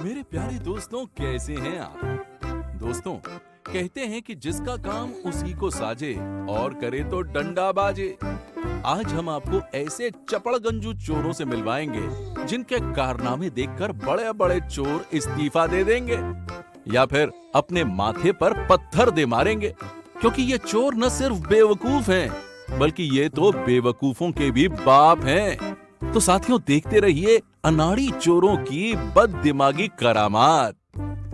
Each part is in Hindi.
मेरे प्यारे दोस्तों, कैसे हैं आप? दोस्तों, कहते हैं कि जिसका काम उसी को साजे और करे तो डंडा बाजे। आज हम आपको ऐसे चपड़गंजू चोरों से मिलवाएंगे जिनके कारनामे देखकर बड़े बड़े चोर इस्तीफा दे देंगे या फिर अपने माथे पर पत्थर दे मारेंगे, क्योंकि ये चोर न सिर्फ बेवकूफ हैं बल्कि ये तो बेवकूफों के भी बाप हैं। तो साथियों, देखते रहिए अनाड़ी चोरों की बददिमागी करामात।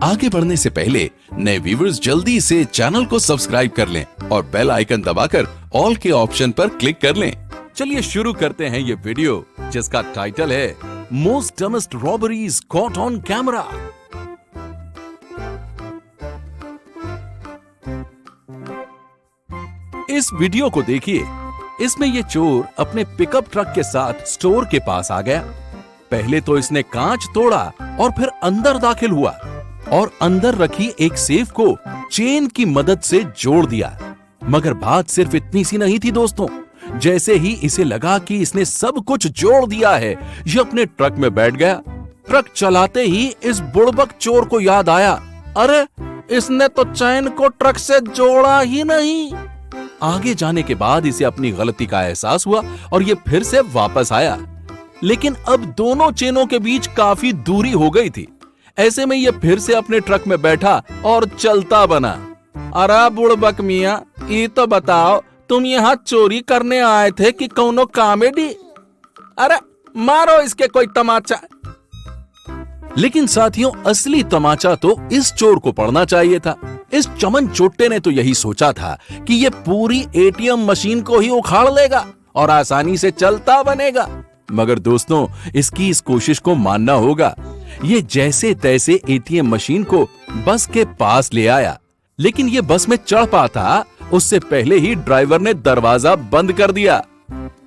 आगे बढ़ने से पहले नए व्यूअर्स जल्दी से चैनल को सब्सक्राइब कर लें और बेल आइकन दबाकर ऑल के ऑप्शन पर क्लिक कर लें। चलिए शुरू करते हैं ये वीडियो, जिसका टाइटल है most dumbest robberies caught on camera. इस वीडियो को देखिए। इसमें ये चोर अपने पिकअप ट्रक के साथ स्टोर के पास आ गया। पहले तो इसने कांच तोड़ा और फिर अंदर दाखिल हुआ और अंदर रखी एक सेफ को चेन की मदद से जोड़ दिया। मगर बात सिर्फ इतनी सी नहीं थी दोस्तों। जैसे ही इसे लगा कि इसने सब कुछ जोड़ दिया है, ये अपने ट्रक में बैठ गया। ट्रक चलाते ही इस बुड़बक चोर को याद आया, अरे इसने तो चैन को ट्रक से जोड़ा ही नहीं। आगे जाने के बाद इसे अपनी गलती का एहसास हुआ और ये फिर से वापस आया, लेकिन अब दोनों चेनों के बीच काफी दूरी हो गई थी। ऐसे में ये फिर से अपने ट्रक में बैठा और चलता बना। अरे बुड़बक मियां, ये तो बताओ, तुम यहाँ चोरी करने आए थे कि कौनो कॉमेडी? अरे मारो इसके कोई तमाचा। लेकिन साथियों, असली तमाचा तो इस चोर को पड़ना चाहिए था। इस चमन चोट्टे ने तो यही सोचा था कि ये पूरी एटीएम मशीन को ही उखाड़ लेगा और आसानी से चलता बनेगा। मगर दोस्तों, इसकी इस कोशिश को मानना होगा। ये जैसे तैसे एटीएम मशीन को बस के पास ले आया, लेकिन ये बस में चढ़ पाता उससे पहले ही ड्राइवर ने दरवाजा बंद कर दिया।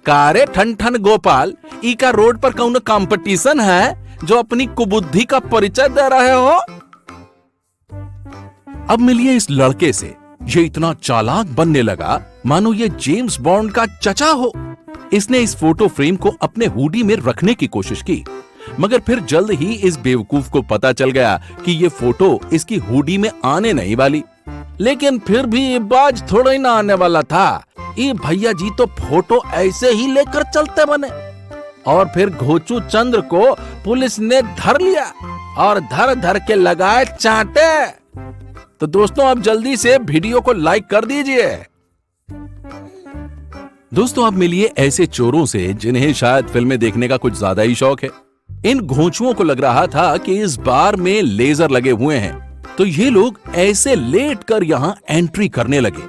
कारे ठन ठन गोपाल, ई का रोड पर कौन कंपटीशन है जो अपनी कुबुद्धि का परिचय दे रहे हो? अब मिलिए इस लड़के से। ये इतना चालाक बनने लगा मानो ये जेम्स बॉन्ड का चचा हो। इसने इस फोटो फ्रेम को अपने हुडी में रखने की कोशिश की, मगर फिर जल्द ही इस बेवकूफ को पता चल गया कि ये फोटो इसकी हुडी में आने नहीं वाली। लेकिन फिर भी ये बाज थोड़ा ही ना आने वाला था। ये भैया जी तो फोटो ऐसे ही लेकर चलते बने और फिर घोचू चंद्र को पुलिस ने धर लिया और धर धर के लगाए चांटे। तो दोस्तों, आप जल्दी से वीडियो को लाइक कर दीजिए। दोस्तों, अब मिलिए ऐसे चोरों से जिन्हें शायद फिल्में देखने का कुछ ज्यादा ही शौक है। इन घोंचुओं को लग रहा था कि इस बार में लेजर लगे हुए हैं, तो ये लोग ऐसे लेट कर यहाँ एंट्री करने लगे।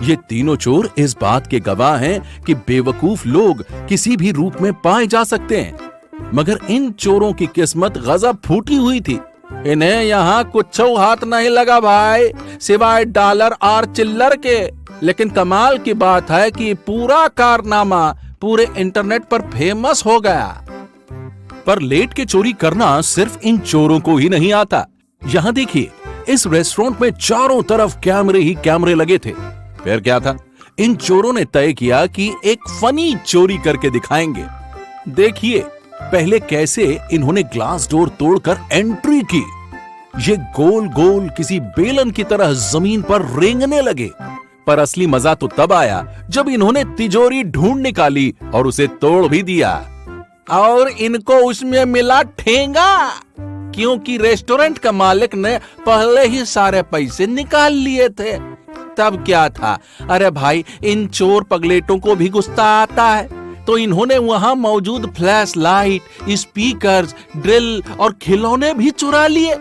ये तीनों चोर इस बात के गवाह हैं कि बेवकूफ लोग किसी भी रूप में पाए जा सकते हैं, मगर इन चोरों की किस्मत गजब फूटी हुई थी। इन्हें यहाँ कुछ हाथ नहीं लगा भाई, सिवाय डॉलर और चिल्लर के। लेकिन कमाल की बात है कि पूरा कारनामा पूरे इंटरनेट पर फेमस हो गया। पर लेट के चोरी करना सिर्फ इन चोरों को ही नहीं आता। यहाँ देखिए, इस रेस्टोरेंट में चारों तरफ कैमरे ही कैमरे लगे थे। फिर क्या था, इन चोरों ने तय किया कि एक फनी चोरी करके दिखाएंगे। देखिए पहले कैसे इन्होंने ग्लास डोर तोड़कर एंट्री की। ये गोल गोल किसी बेलन की तरह जमीन पर रेंगने लगे। पर असली मजा तो तब आया जब इन्होंने तिजोरी ढूंढ निकाली और उसे तोड़ भी दिया। और इनको उसमें मिला ठेंगा, क्योंकि रेस्टोरेंट का मालिक ने पहले ही सारे पैसे निकाल लिए थे। तब क्या था, अरे भाई, इन चोर पगलेटों को भी गुस्सा आता है, तो इन्होंने वहां मौजूद फ्लैश लाइट, स्पीकर्स, ड्रिल और खिलौने भी चुरा लिए।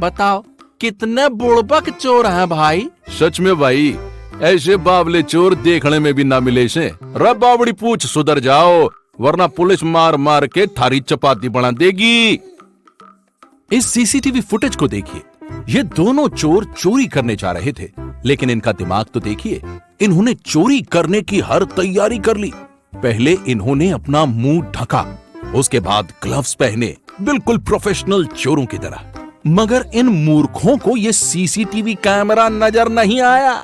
बताओ कितने बुड़बक चोर हैं भाई। सच में भाई, ऐसे बावले चोर देखने में भी ना मिले से। रे बावड़ी पूछ सुधर जाओ, वरना पुलिस मार मार के थारी चपाती बना देगी। इस सीसीटीवी फुटेज को देखिए। ये दोनों चोर चोरी करने जा रहे थे, लेकिन इनका दिमाग तो देखिए। इन्होंने चोरी करने की हर तैयारी कर ली। पहले इन्होंने अपना मुंह ढका, उसके बाद ग्लव्स पहने, बिल्कुल प्रोफेशनल चोरों की तरह। मगर इन मूर्खों को ये सीसीटीवी कैमरा नजर नहीं आया,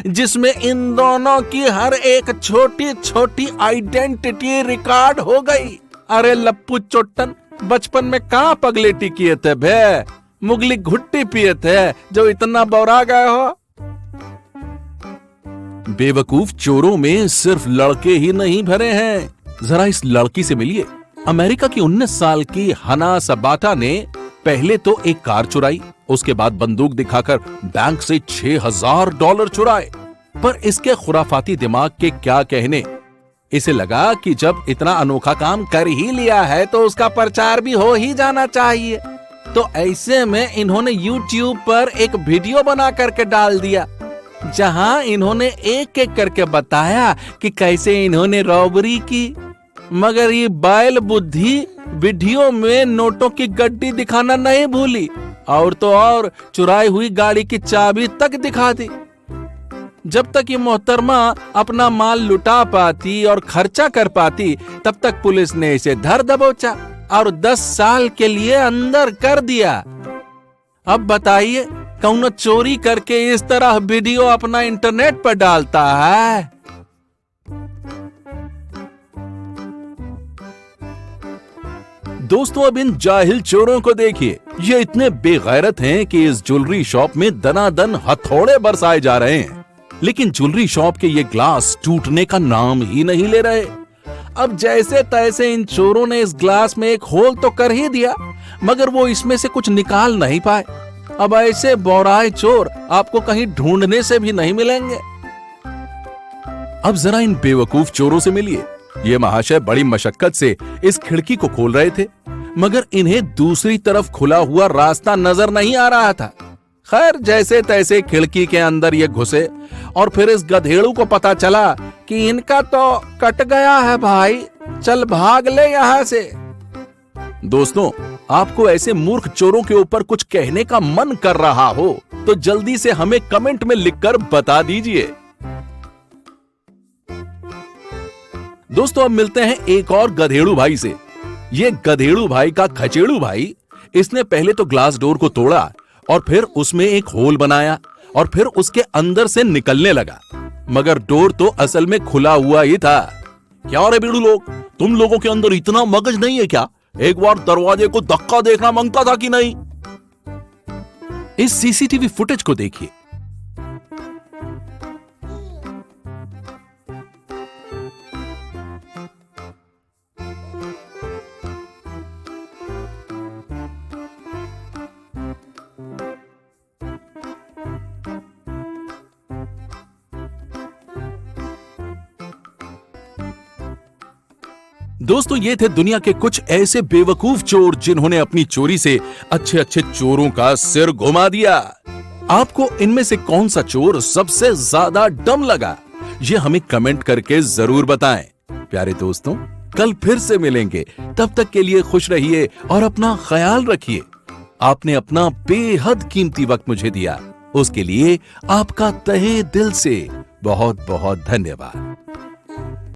जिसमें इन दोनों की हर एक छोटी छोटी आइडेंटिटी रिकॉर्ड हो गई। अरे लप्पू चोट्टन, बचपन में कहाँ पगलेटी किए थे बे, मुगली घुट्टी पिए थे जो इतना बौरा गए हो। बेवकूफ, चोरों में सिर्फ लड़के ही नहीं भरे हैं। जरा इस लड़की से मिलिए। अमेरिका की 19 साल की हना सबाटा ने पहले तो एक कार चुराई, उसके बाद बंदूक दिखाकर बैंक से $6000 चुराए। पर इसके खुराफाती दिमाग के क्या कहने, इसे लगा कि जब इतना अनोखा काम कर ही लिया है तो उसका प्रचार भी हो ही जाना चाहिए। तो ऐसे में इन्होंने YouTube पर एक वीडियो बना करके डाल दिया, जहां इन्होंने एक एक करके बताया कि कैसे इन्होंने रॉबरी की। मगर ये बैल बुद्धि वीडियो में नोटों की गड्डी दिखाना नहीं भूली, और तो और चुराई हुई गाड़ी की चाबी तक दिखा दी। जब तक ये मोहतरमा अपना माल लुटा पाती और खर्चा कर पाती, तब तक पुलिस ने इसे धर दबोचा और 10 साल के लिए अंदर कर दिया। अब बताइए, कौन चोरी करके इस तरह वीडियो अपना इंटरनेट पर डालता है? दोस्तों, अब इन जाहिल चोरों को देखिए। ये इतने बेगैरत हैं कि इस ज्वेलरी शॉप में दनादन हथौड़े बरसाए जा रहे हैं, लेकिन ज्वेलरी शॉप के ये ग्लास टूटने का नाम ही नहीं ले रहे। अब जैसे तैसे इन चोरों ने इस ग्लास में एक होल तो कर ही दिया, मगर वो इसमें से कुछ निकाल नहीं पाए। अब ऐसे बौराए चोर आपको कहीं ढूंढने से भी नहीं मिलेंगे। अब जरा इन बेवकूफ चोरों से मिलिए। ये महाशय बड़ी मशक्कत से इस खिड़की को खोल रहे थे, मगर इन्हें दूसरी तरफ खुला हुआ रास्ता नजर नहीं आ रहा था। खैर, जैसे तैसे खिड़की के अंदर ये घुसे और फिर इस गधेड़ू को पता चला कि इनका तो कट गया है भाई, चल भाग ले यहां से। दोस्तों, आपको ऐसे मूर्ख चोरों के ऊपर कुछ कहने का मन कर रहा हो तो जल्दी से हमें कमेंट में लिखकर बता दीजिए। दोस्तों, अब मिलते हैं एक और गधेड़ू भाई से। ये गधेड़ू भाई का खचेड़ू भाई, इसने पहले तो ग्लास डोर को तोड़ा और फिर उसमें एक होल बनाया और फिर उसके अंदर से निकलने लगा, मगर डोर तो असल में खुला हुआ ही था। क्या रे बीड़ू लोग, तुम लोगों के अंदर इतना मगज नहीं है क्या? एक बार दरवाजे को धक्का देखना मांगता था कि नहीं? इस सीसीटीवी फुटेज को देखिए। दोस्तों, ये थे दुनिया के कुछ ऐसे बेवकूफ चोर जिन्होंने अपनी चोरी से अच्छे अच्छे चोरों का सिर घुमा दिया। आपको इनमें से कौन सा चोर सबसे ज्यादा डम लगा, ये हमें कमेंट करके जरूर बताएं। प्यारे दोस्तों, कल फिर से मिलेंगे, तब तक के लिए खुश रहिए और अपना ख्याल रखिए। आपने अपना बेहद कीमती वक्त मुझे दिया, उसके लिए आपका तहे दिल से बहुत बहुत धन्यवाद।